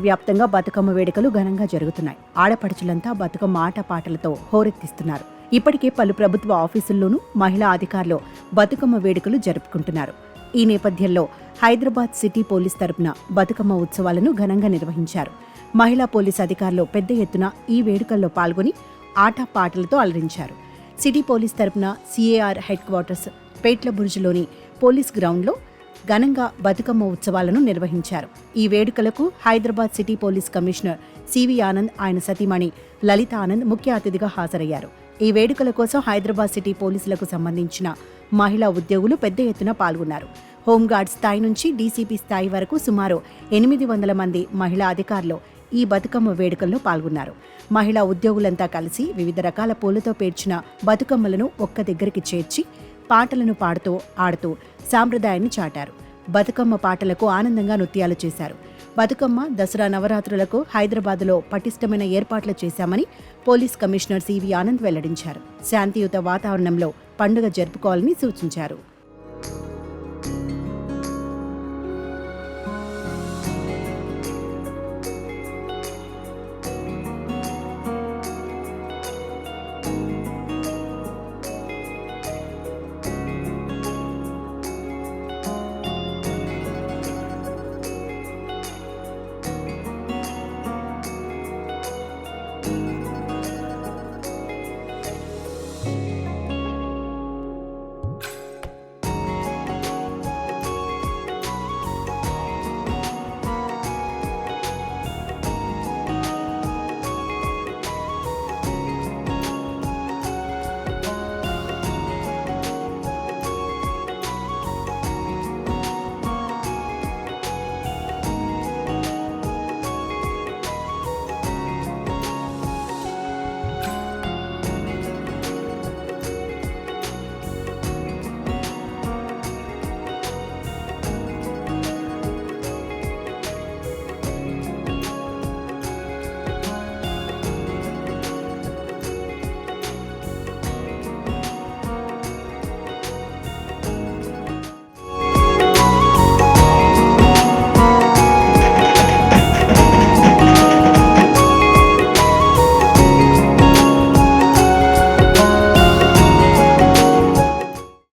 వ్యాప్తంగా బతుకమ్మ వేడుకలు ఘనంగా జరుగుతున్నాయి. ఆడపడుచులంతా బతుకమ్మ ఆటపాటలతో హోరెత్తిస్తున్నారు. ఇప్పటికే పలు ప్రభుత్వ ఆఫీసుల్లోనూ మహిళా అధికారులు బతుకమ్మ వేడుకలు జరుపుకుంటున్నారు. ఈ నేపథ్యంలో హైదరాబాద్ సిటీ పోలీస్ తరపున బతుకమ్మ ఉత్సవాలను ఘనంగా నిర్వహించారు. మహిళా పోలీస్ అధికారులు పెద్ద ఎత్తున ఈ వేడుకల్లో పాల్గొని ఆటపాటలతో అలరించారు. సిటీ పోలీస్ తరపున సిఏఆర్ హెడ్ క్వార్టర్స్ పేట్ల బురుజులోని పోలీస్ గ్రౌండ్లో ఘనంగా బతుకమ్మ ఉత్సవాలను నిర్వహించారు. ఈ వేడుకలకు Hyderabad city police commissioner CV Anand, ఆయన సతీమణి లలిత ఆనంద్ ముఖ్య అతిథిగా హాజరయ్యారు. ఈ వేడుకల కోసం హైదరాబాద్ సిటీ పోలీసులకు సంబంధించిన మహిళా ఉద్యోగులు పెద్ద ఎత్తున పాల్గొన్నారు. హోంగార్డ్ స్థాయి నుంచి డీసీపీ స్థాయి వరకు సుమారు 800 మంది మహిళా అధికారులు ఈ బతుకమ్మ వేడుకల్లో పాల్గొన్నారు. మహిళా ఉద్యోగులంతా కలిసి వివిధ రకాల పూలతో పేర్చిన బతుకమ్మలను ఒక్క దగ్గరికి చేర్చి పాటలను పాడుతూ ఆడుతూ సాంప్రదాయాన్ని చాటారు. బతుకమ్మ పాటలకు ఆనందంగా నృత్యాలు చేశారు. బతుకమ్మ, దసరా, నవరాత్రులకు హైదరాబాద్లో పటిష్టమైన ఏర్పాట్లు చేశామని పోలీస్ కమిషనర్ సివి ఆనంద్ వెల్లడించారు. శాంతియుత వాతావరణంలో పండుగ జరుపుకోవాలని సూచించారు.